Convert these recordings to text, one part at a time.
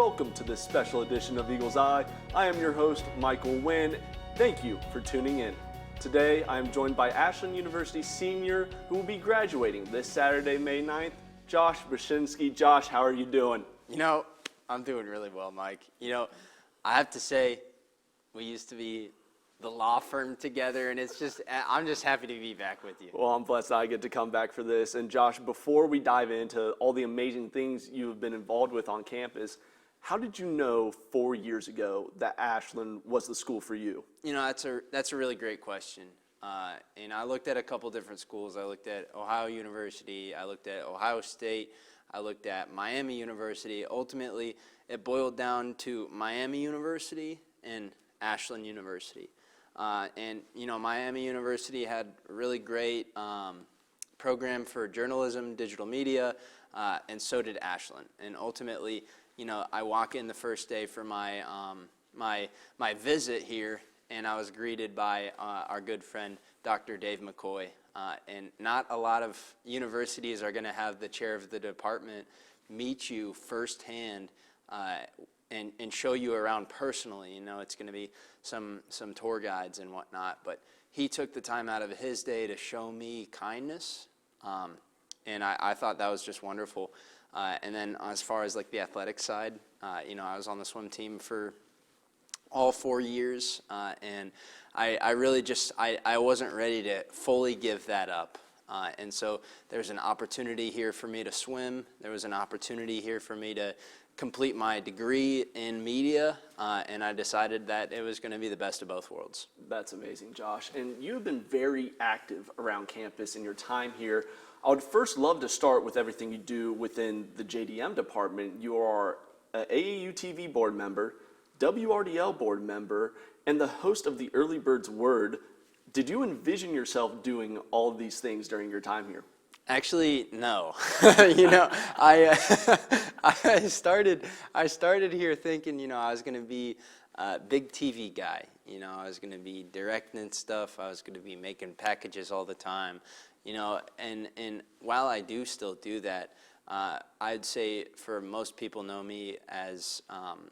welcome to this special edition of Eagle's Eye. I am your host, Michael Wynn. Thank you for tuning in. Today, I am joined by Ashland University senior who will be graduating this Saturday, May 9th, Josh Bachinsky. Josh, how are you doing? I'm doing really well, Mike. I have to say, we used to be the law firm together, and I'm just happy to be back with you. Well, I'm blessed that I get to come back for this. And Josh, before we dive into all the amazing things you have been involved with on campus, how did you know 4 years ago that Ashland was the school for you? That's a really great question. And I looked at a couple different schools. I looked at Ohio University. I looked at Ohio State. I looked at Miami University. Ultimately, it boiled down to Miami University and Ashland University. Miami University had a really great program for journalism, digital media, and so did Ashland. And ultimately, I walk in the first day for my my visit here, and I was greeted by our good friend, Dr. Dave McCoy. And not a lot of universities are going to have the chair of the department meet you firsthand and show you around personally. It's going to be some tour guides and whatnot, but he took the time out of his day to show me kindness, and I thought that was just wonderful. And then as far as like the athletic side, I was on the swim team for all 4 years, and I really I wasn't ready to fully give that up. And so there's an opportunity here for me to swim. There was an opportunity here for me to complete my degree in media, and I decided that it was going to be the best of both worlds. That's amazing, Josh. And you've been very active around campus in your time here. I would first love to start with everything you do within the JDM department. You are an AAU TV board member, WRDL board member, and the host of the Early Birds Word. Did you envision yourself doing all of these things during your time here? Actually, no. I started here thinking, I was going to be a big TV guy. I was going to be directing stuff. I was going to be making packages all the time. And while I do still do that, I'd say for most people know me as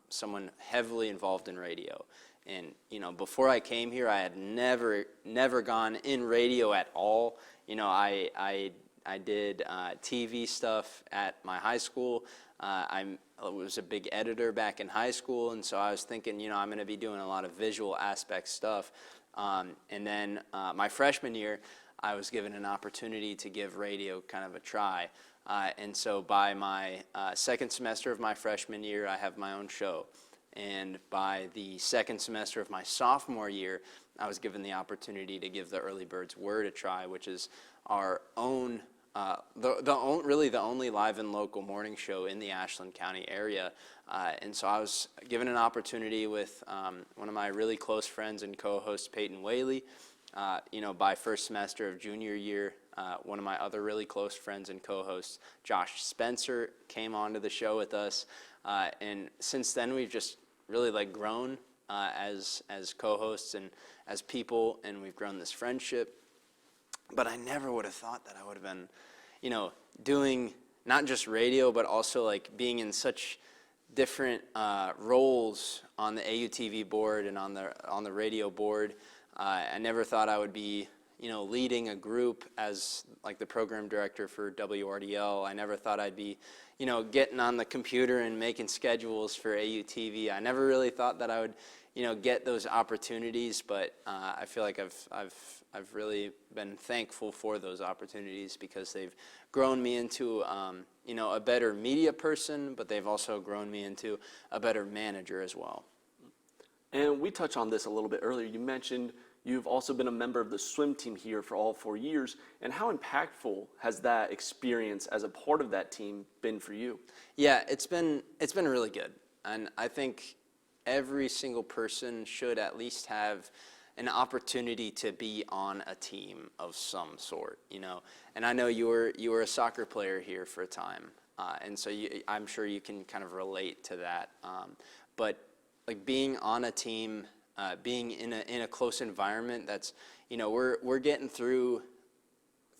someone heavily involved in radio. And, before I came here, I had never gone in radio at all. I did TV stuff at my high school. I was a big editor back in high school, and so I was thinking, I'm going to be doing a lot of visual aspect stuff. And then my freshman year, I was given an opportunity to give radio kind of a try. And so by my second semester of my freshman year, I have my own show. And by the second semester of my sophomore year, I was given the opportunity to give the Early Birds Word a try, which is our own, really the only live and local morning show in the Ashland County area. And so I was given an opportunity with one of my really close friends and co-host, Peyton Whaley. By first semester of junior year, one of my other really close friends and co-hosts, Josh Spencer, came onto the show with us. And since then, we've just really grown as co-hosts and as people, and we've grown this friendship. But I never would have thought that I would have been, doing not just radio, but also being in such different roles on the AUTV board and on the radio board. I never thought I would be, leading a group as the program director for WRDL. I never thought I'd be, getting on the computer and making schedules for AUTV. I never really thought that I would, get those opportunities. But I feel like I've really been thankful for those opportunities because they've grown me into, a better media person, but they've also grown me into a better manager as well. And we touched on this a little bit earlier. You mentioned you've also been a member of the swim team here for all 4 years. And how impactful has that experience as a part of that team been for you? Yeah, it's been really good. And I think every single person should at least have an opportunity to be on a team of some sort, And I know you were a soccer player here for a time. And so I'm sure you can kind of relate to that. But being on a team, being in a close environment that's, we're getting through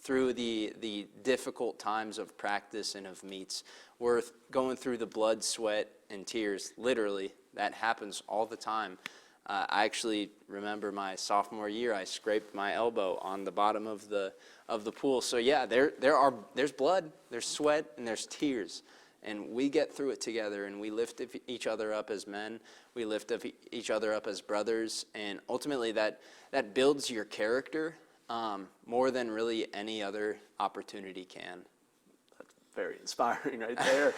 through the difficult times of practice and of meets. We're going through the blood, sweat, and tears. Literally, that happens all the time. I actually remember my sophomore year, I scraped my elbow on the bottom of the pool. So yeah, there's blood, there's sweat, and there's tears. And we get through it together, and we lift each other up as men. We lift up each other up as brothers, and ultimately that builds your character more than really any other opportunity can. That's very inspiring right there.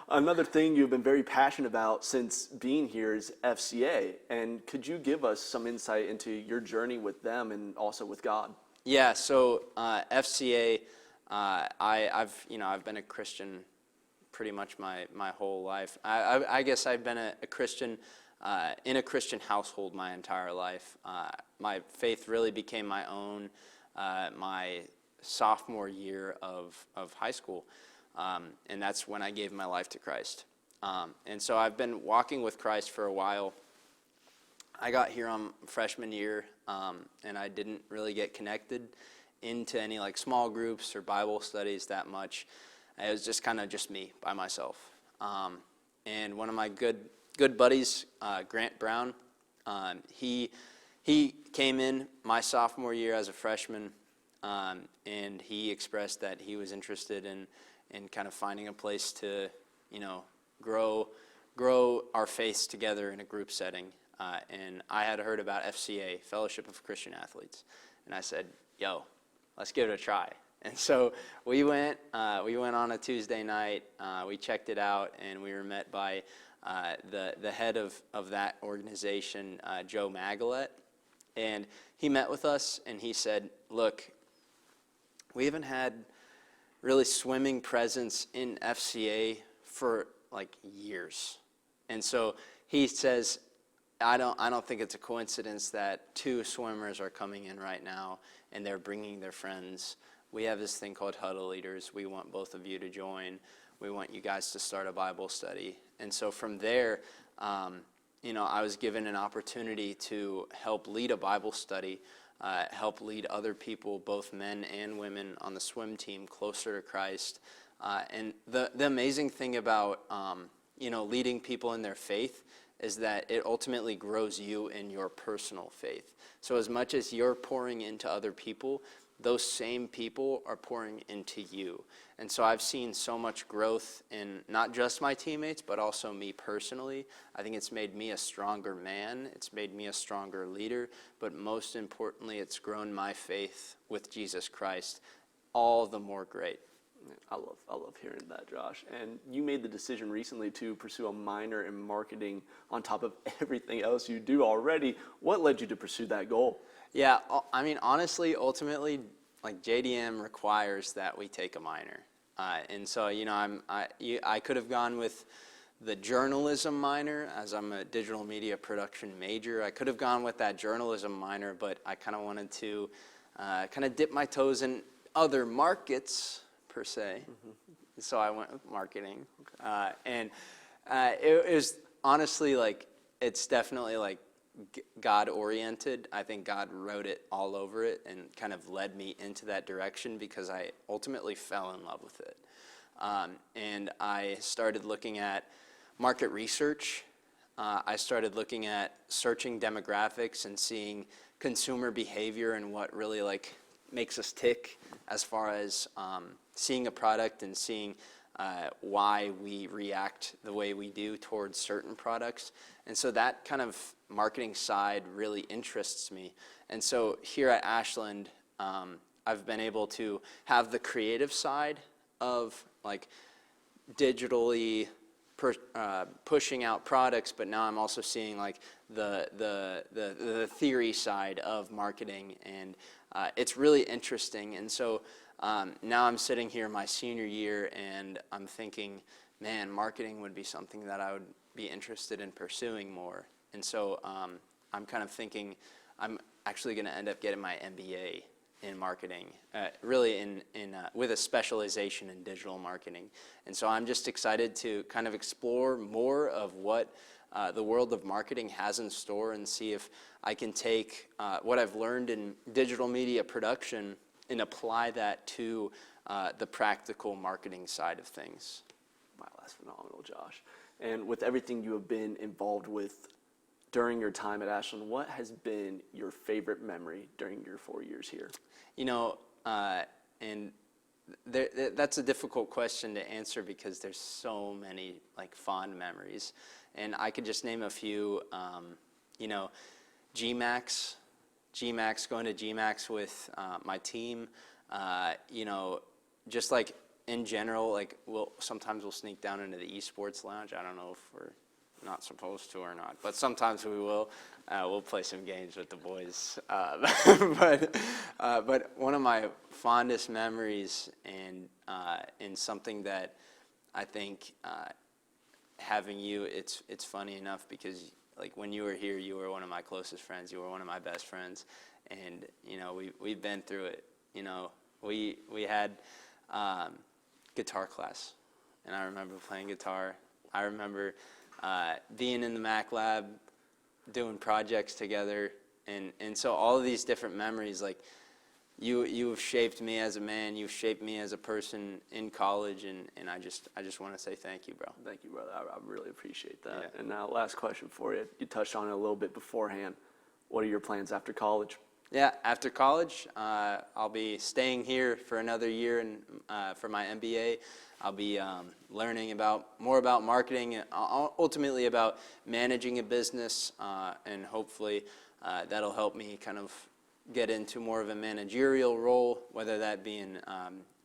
Another thing you've been very passionate about since being here is FCA. And could you give us some insight into your journey with them and also with God? Yeah, so FCA, I've been a Christian pretty much my whole life. I guess I've been a Christian in a Christian household my entire life. My faith really became my own my sophomore year of high school, and that's when I gave my life to Christ. And so I've been walking with Christ for a while. I got here on freshman year, and I didn't really get connected into any like small groups or Bible studies that much. It was just kind of just me by myself. And one of my good buddies, Grant Brown, he came in my sophomore year as a freshman, and he expressed that he was interested in kind of finding a place to, grow our faiths together in a group setting. And I had heard about FCA, Fellowship of Christian Athletes, and I said, "Yo, let's give it a try." And so we went on a Tuesday night, we checked it out, and we were met by the head of that organization, Joe Magalet. And he met with us, and he said, "Look, we haven't had really swimming presence in FCA for like years." And so he says, I don't think it's a coincidence that 2 swimmers are coming in right now, and they're bringing their friends. We have this thing called Huddle Leaders. We want both of you to join. We want you guys to start a Bible study." And so from there, I was given an opportunity to help lead a Bible study, help lead other people, both men and women, on the swim team closer to Christ. And the amazing thing about leading people in their faith is that it ultimately grows you in your personal faith. So as much as you're pouring into other people, those same people are pouring into you. And so I've seen so much growth in not just my teammates, but also me personally. I think it's made me a stronger man. It's made me a stronger leader. But most importantly, it's grown my faith with Jesus Christ all the more great. I love hearing that, Josh. And you made the decision recently to pursue a minor in marketing on top of everything else you do already. What led you to pursue that goal? Yeah, I mean, honestly, ultimately, like JDM requires that we take a minor. And so, I could have gone with the journalism minor, as I'm a digital media production major. I could have gone with that journalism minor, but I kind of wanted to kind of dip my toes in other markets, per se. Mm-hmm. So I went with marketing. Okay. And it was honestly it's definitely God-oriented. I think God wrote it all over it and kind of led me into that direction because I ultimately fell in love with it. And I started looking at market research. I started looking at searching demographics and seeing consumer behavior and what really makes us tick as far as seeing a product and seeing why we react the way we do towards certain products. And so that kind of marketing side really interests me. And so here at Ashland, I've been able to have the creative side of digitally pushing out products, but now I'm also seeing the theory side of marketing, and it's really interesting. And so now I'm sitting here my senior year, and I'm thinking, man, marketing would be something that I would be interested in pursuing more. And so I'm kind of thinking I'm actually going to end up getting my MBA in marketing, really with a specialization in digital marketing. And so I'm just excited to kind of explore more of what the world of marketing has in store and see if I can take what I've learned in digital media production and apply that to the practical marketing side of things. Wow, that's phenomenal, Josh. And with everything you have been involved with during your time at Ashland, what has been your favorite memory during your 4 years here? You know, and that's a difficult question to answer because there's so many like fond memories, and I could just name a few. You know, GMAX, going to GMAX with my team. You know, just like in general, like sometimes we'll sneak down into the esports lounge. I don't know if we're not supposed to or not, but sometimes we will. We'll play some games with the boys. But one of my fondest memories, and something that I think having you, it's funny enough because like when you were here, you were one of my closest friends. You were one of my best friends, and you know we've been through it. You know, we had guitar class, and I remember playing guitar. I remember being in the Mac lab, doing projects together, and so all of these different memories, like you have shaped me as a man, you've shaped me as a person in college, and I just want to say thank you, bro. Thank you, brother. I really appreciate that. Yeah. And now, last question for you. You touched on it a little bit beforehand. What are your plans after college? Yeah, after college, I'll be staying here for another year and for my MBA. I'll be learning more about marketing and ultimately about managing a business, and hopefully that'll help me kind of get into more of a managerial role, whether that be in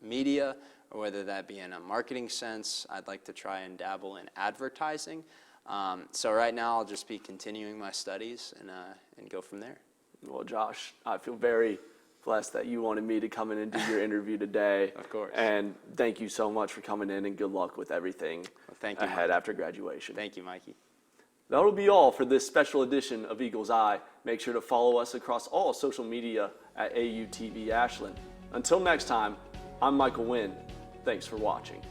media or whether that be in a marketing sense. I'd like to try and dabble in advertising. So right now I'll just be continuing my studies and go from there. Well, Josh, I feel very blessed that you wanted me to come in and do your interview today. Of course. And thank you so much for coming in, and good luck with everything Thank you, ahead Mikey. after graduation. Thank you, Mikey. That'll be all for this special edition of Eagle's Eye. Make sure to follow us across all social media at AUTV Ashland. Until next time, I'm Michael Wynn. Thanks for watching.